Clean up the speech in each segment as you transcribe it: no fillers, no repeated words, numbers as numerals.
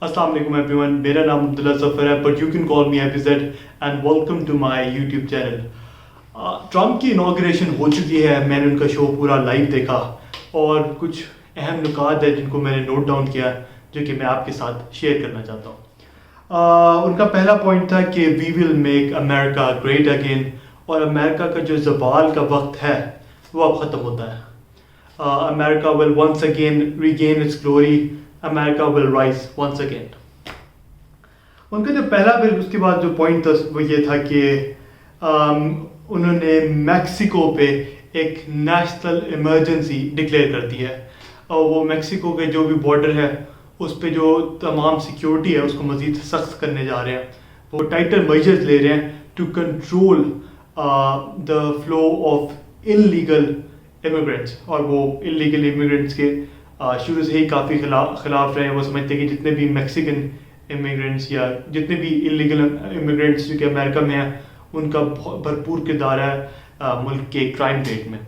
अस्सलाम वालेकुम एवरीवन, मेरा नाम अब्दुल्ला ज़फ़र है but you can call me FZ and welcome to my YouTube channel. Trump की इनॉग्रेशन हो चुकी है, मैंने उनका शो पूरा लाइव देखा और कुछ अहम नुकात है जिनको मैंने नोट डाउन किया जो कि मैं आपके साथ शेयर करना चाहता हूँ। उनका पहला पॉइंट था कि we will make America great again, और अमेरिका का जो ज़वाल का वक्त है वो अब ख़त्म होता है। America will once again regain its glory. America will rise once again. उनका जो पहला फिर उसके बाद जो पॉइंट था वो ये था कि उन्होंने मैक्सिको पे एक नेशनल इमरजेंसी डिक्लेयर कर दी है और वो मैक्सिको के जो भी बॉर्डर है उस पे जो तमाम सिक्योरिटी है उसको मज़ीद सख्त करने जा रहे हैं। वो टाइटर मेजर्स ले रहे हैं to control the flow of illegal immigrants, और वो इलीगल इमिग्रेंट्स के शुरू से ही काफ़ी खिलाफ रहे हैं। वो समझते हैं कि जितने भी मैक्सिकन इमिग्रेंट्स या जितने भी इलीगल इमिग्रेंट्स जो कि अमेरिका में हैं उनका भरपूर किरदार है मुल्क के क्राइम रेट में।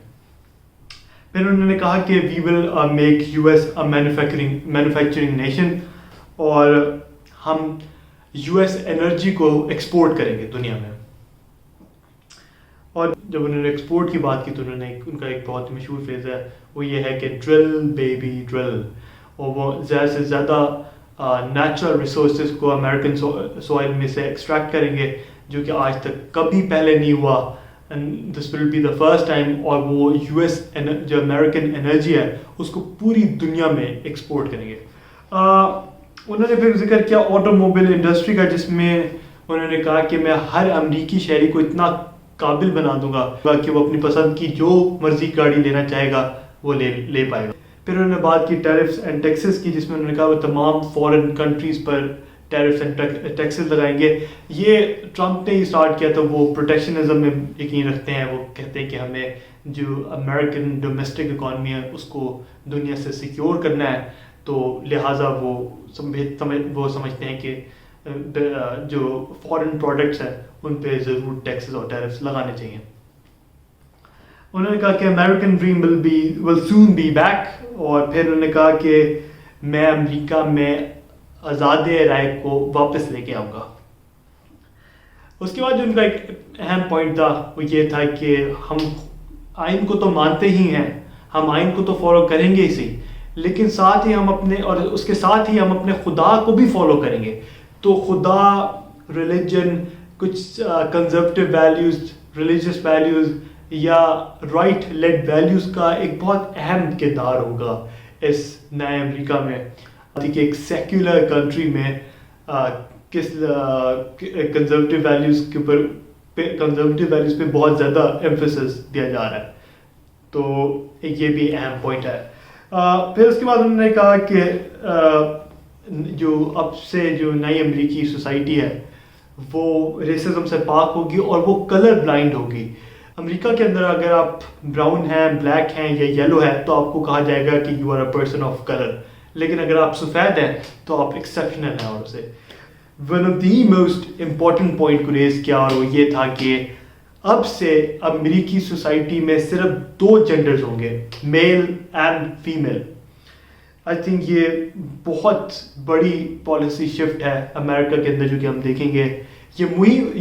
फिर उन्होंने कहा कि we will make US a manufacturing nation, और हम यूएस एनर्जी को एक्सपोर्ट करेंगे दुनिया में। और जब उन्होंने एक्सपोर्ट की बात की तो उन्होंने उनका एक बहुत ही मशहूर फ्रेज़ है, वो ये है कि ड्रिल बेबी ड्रिल, और वो ज़्यादा से ज़्यादा नेचुरल रिसोर्सेज को अमेरिकन सॉइल में से एक्सट्रैक्ट करेंगे जो कि आज तक कभी पहले नहीं हुआ, and this will be the first time. और वो यूएस जो अमेरिकन एनर्जी है उसको पूरी दुनिया में एक्सपोर्ट करेंगे। उन्होंने फिर जिक्र किया ऑटोमोबाइल इंडस्ट्री का, जिसमें उन्होंने कहा कि मैं हर अमरीकी शहरी को इतना काबिल बना दूंगा कि वो अपनी पसंद की जो मर्जी गाड़ी लेना चाहेगा वो ले पाएगा। फिर उन्होंने बात की टैरिफ्स एंड टैक्सेस की, जिसमें उन्होंने कहा वो तमाम फॉरेन कंट्रीज़ पर टैरिफ्स एंड टैक्सेस लगाएंगे। ये ट्रम्प ने ही स्टार्ट किया था, वो प्रोटेक्शनिज्म में यकीन रखते हैं। वो कहते हैं कि हमें जो अमेरिकन डोमेस्टिक इकॉनमी है उसको दुनिया से सिक्योर करना है, तो लिहाजा वो समझते हैं कि जो फॉरेन प्रोडक्ट्स हैं उन पे ज़रूर टैक्सेस और टैरिफ्स लगाने चाहिए। उन्होंने कहा कि American dream will soon be back, और फिर उन्होंने कहा कि मैं अमेरिका में आज़ाद राय को वापस लेके आऊँगा। उसके बाद जो उनका एक अहम पॉइंट था वो ये था कि हम आइन को तो मानते ही हैं, हम आइन को तो फॉलो करेंगे ही सही, लेकिन साथ ही हम उसके साथ ही हम अपने खुदा को भी फॉलो करेंगे। तो खुदा, रिलीजन, कुछ कंजर्वेटिव वैल्यूज़, रिलीजियस वैल्यूज़ या राइट लेड वैल्यूज़ का एक बहुत अहम किरदार होगा इस नए अमेरिका में, कि एक सेक्युलर कंट्री में किस कंजर्वेटिव वैल्यूज़ के ऊपर कंजर्वेटिव वैल्यूज़ पे बहुत ज़्यादा एम्फेसिस दिया जा रहा है। तो ये भी अहम पॉइंट है। फिर उसके बाद उन्होंने कहा कि जो अब से जो नई अमेरिकी सोसाइटी है वो रेसिज्म से पाक होगी और वो कलर ब्लाइंड होगी। अमेरिका के अंदर अगर आप ब्राउन हैं, ब्लैक हैं या येलो है तो आपको कहा जाएगा कि you are a person of colour, लेकिन अगर आप सफ़ेद हैं तो आप एक्सेप्शनल हैं। और उसे one of the most important point को रेज किया, और वो ये था कि अब से अमेरिकी सोसाइटी में सिर्फ 2 जेंडर्स होंगे, male and female. I think ये बहुत बड़ी पॉलिसी शिफ्ट है अमेरिका के अंदर जो कि हम देखेंगे। ये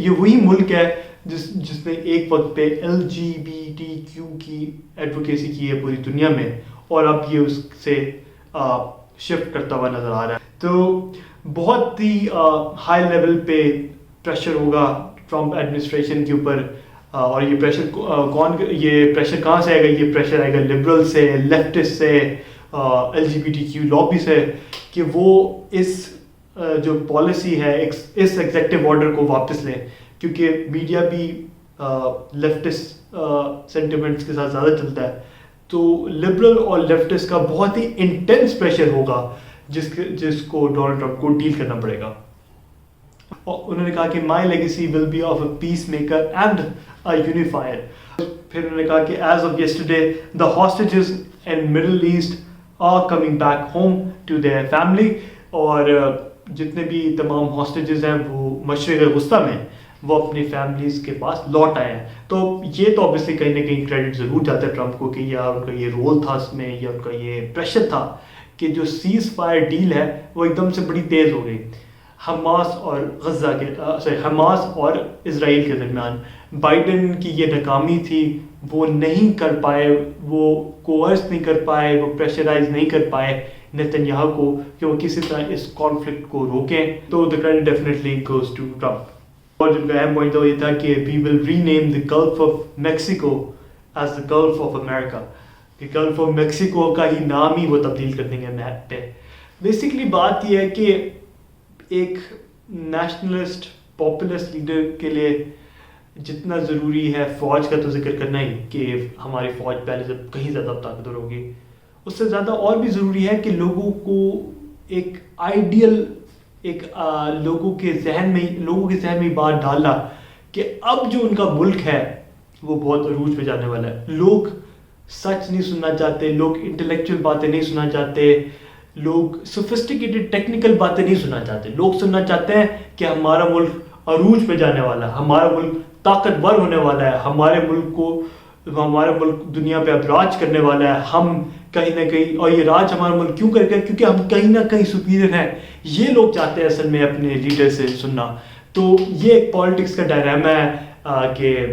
वही मुल्क है जिसने एक वक्त पे LGBTQ की एडवोकेसी की है पूरी दुनिया में, और अब ये उससे शिफ्ट करता हुआ नज़र आ रहा है। तो बहुत ही हाई लेवल पे प्रेशर होगा ट्रम्प एडमिनिस्ट्रेशन के ऊपर, और ये प्रेशर कहाँ से आएगा? ये प्रेशर आएगा लिबरल से, लेफ्टिस्ट से, LGBTQ लॉबी से, कि वो इस जो पॉलिसी है इस एग्जेक्टिव ऑर्डर को वापस लें, क्योंकि मीडिया भी लेफ्टिस्ट सेंटिमेंट्स के साथ ज़्यादा चलता है। तो लिबरल और लेफ्टिस्ट का बहुत ही इंटेंस प्रेशर होगा जिसको डोनाल्ड ट्रम्प को डील करना पड़ेगा। और उन्होंने कहा कि my legacy will be of a peace maker and a unifier. फिर उन्होंने कहा कि as of yesterday the hostages in Middle East are coming back home to their family, और जितने भी तमाम हॉस्टेजेस हैं वो मशरिक़ वस्ता में वो अपनी फैमिलीज़ के पास लौट आए हैं। तो ये तो ऑब्वियसली कहीं ना कहीं क्रेडिट ज़रूर जाता है ट्रम्प को कि यार उनका ये रोल था इसमें, या उनका ये प्रेशर था کہ جو سیز فائر ڈیل ہے وہ ایک دم سے بڑی تیز ہو گئی حماس اور غزہ کے حماس اور اسرائیل کے درمیان. بائیڈن کی یہ ناکامی تھی, وہ نہیں کر پائے, وہ کوورس نہیں کر پائے, وہ پریشرائز نہیں کر پائے نیتنیاہو کو کہ وہ کسی طرح اس کانفلکٹ کو روکیں. تو the credit definitely goes to Trump. اور جن کا اہم پوائنٹ یہ تھا کہ we will rename the Gulf of Mexico as the Gulf of America, کہ گلف آف میکسیکو کا ہی نام ہی وہ تبدیل کر دیں گے میپ پہ. بیسکلی بات یہ ہے کہ ایک نیشنلسٹ پاپولسٹ لیڈر کے لیے جتنا ضروری ہے فوج کا تو ذکر کرنا ہی کہ ہماری فوج پہلے سے کہیں زیادہ طاقتور ہوگی, اس سے زیادہ اور بھی ضروری ہے کہ لوگوں کو ایک آئیڈیل ایک لوگوں کے ذہن میں بات ڈالنا کہ اب جو ان کا ملک ہے وہ بہت عروج پہ جانے والا ہے. لوگ سچ نہیں سننا چاہتے, لوگ انٹلیکچوئل باتیں نہیں سننا چاہتے, لوگ سوفسٹیکیٹڈ ٹیکنیکل باتیں نہیں سننا چاہتے. لوگ سننا چاہتے ہیں کہ ہمارا ملک عروج پہ جانے والا ہے, ہمارا ملک طاقتور ہونے والا ہے, ہمارا ملک دنیا پہ اب راج کرنے والا ہے, ہم کہیں نہ کہیں, اور یہ راج ہمارا ملک کیوں کرے گا کیونکہ ہم کہیں نہ کہیں سپیریئر ہیں. یہ لوگ چاہتے ہیں اصل میں اپنے لیڈر سے سننا. تو یہ ایک پالیٹکس کا ڈائراما ہے کہ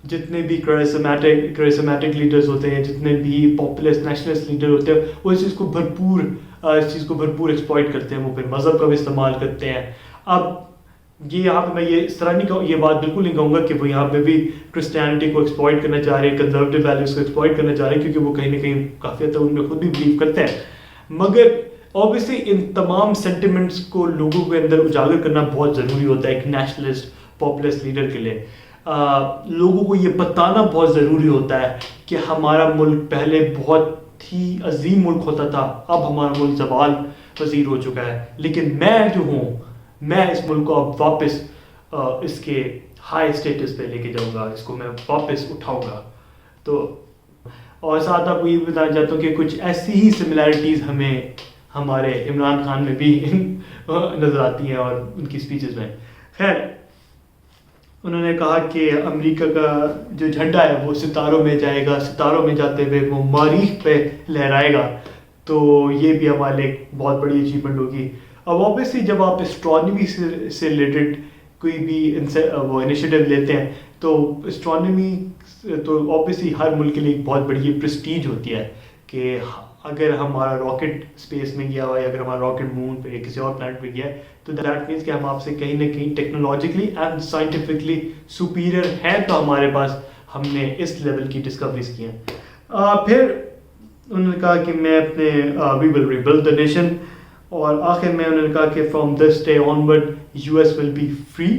جتنے بھی کرسمیٹک لیڈرز ہوتے ہیں, جتنے بھی پاپولسٹ نیشنلسٹ لیڈر ہوتے ہیں, وہ اس چیز کو بھرپور ایکسپلائٹ کرتے ہیں, وہ پھر مذہب کا بھی استعمال کرتے ہیں. اب یہ یہاں پہ میں یہ اس طرح نہیں کہوں, یہ بات بالکل نہیں کہوں گا کہ وہ یہاں پہ بھی کرسچینٹی کو ایکسپلائٹ کرنا چاہ رہے ہیں, کنزرویٹو ویلیوز کو ایکسپلائٹ کرنا چاہ رہے ہیں, کیونکہ وہ کہیں نہ کہیں کافی حد تک ان میں خود بھی بلیو کرتے ہیں. مگر اوبیسلی ان تمام سینٹیمنٹس کو لوگوں کے اندر اجاگر کرنا بہت ضروری ہوتا ہے ایک نیشنلسٹ پاپولسٹ لیڈر کے لیے. لوگوں کو یہ بتانا بہت ضروری ہوتا ہے کہ ہمارا ملک پہلے بہت ہی عظیم ملک ہوتا تھا, اب ہمارا ملک زوال پذیر ہو چکا ہے, لیکن میں جو ہوں میں اس ملک کو اب واپس اس کے ہائی اسٹیٹس پہ لے کے جاؤں گا, اس کو میں واپس اٹھاؤں گا. تو اور ساتھ آپ کو یہ بتانا چاہتا ہوں کہ کچھ ایسی ہی سملیرٹیز ہمیں ہمارے عمران خان میں بھی نظر آتی ہیں اور ان کی اسپیچز میں. خیر, انہوں نے کہا کہ امریکہ کا جو جھنڈا ہے وہ ستاروں میں جائے گا, ستاروں میں جاتے ہوئے وہ مریخ پہ لہرائے گا. تو یہ بھی ہمارے لیے ایک بہت بڑی اچیومنٹ ہوگی. اب اوبیسلی جب آپ اسٹرانومی سے ریلیٹڈ کوئی بھی وہ انیشیٹو لیتے ہیں تو اسٹرانومی تو اوبیسلی ہر ملک کے لیے ایک بہت بڑی پریسٹیج ہوتی ہے کہ اگر ہمارا راکٹ اسپیس میں گیا ہوا ہے, اگر ہمارا راکٹ مون پہ یا کسی اور پلانٹ پہ گیا ہے تو دیٹ مینس کہ ہم آپ سے کہیں نہ کہیں ٹیکنالوجیکلی اینڈ سائنٹیفکلی سپیریئر ہیں, تو ہمارے پاس ہم نے اس لیول کی ڈسکوریز کی ہیں. پھر انہوں نے کہا کہ میں اپنے وی ول ریبلڈ دا نیشن, اور آخر میں انہوں نے کہا کہ from this day onward U S will be free,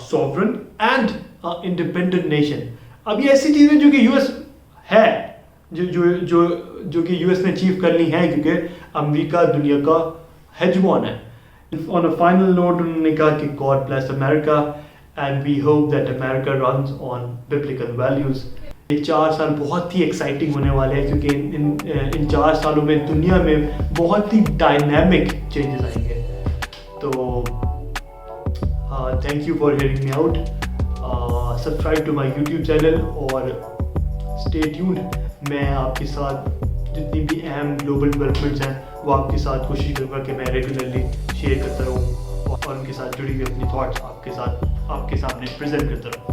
sovereign and independent nation. اب یہ ایسی چیزیں جو کہ یو ایس ہے, جو کہ یو ایس نے اچیو کر لی ہے, کیونکہ امریکہ دنیا کا ہیجمون ہے. آن اے فائنل نوٹ انہوں نے کہا کہ God bless America and we hope that America runs on biblical values. یہ 4 سال بہت ہی ایکسائٹنگ ہونے والے ہیں, کیونکہ ان 4 سالوں میں دنیا میں بہت ہی ڈائنامک چینجز آئیں گے. تو thank you for hearing me out. Subscribe to my YouTube channel اور اسٹے ٹیونڈ. میں آپ کے ساتھ جتنی بھی اہم گلوبل ڈیولپمنٹس ہیں وہ آپ کے ساتھ کوشش کروں گا کہ میں ریگولرلی شیئر کرتا رہوں اور ان کے ساتھ جڑی ہوئی اپنی تھاٹس آپ کے سامنے پریزنٹ کرتا رہوں.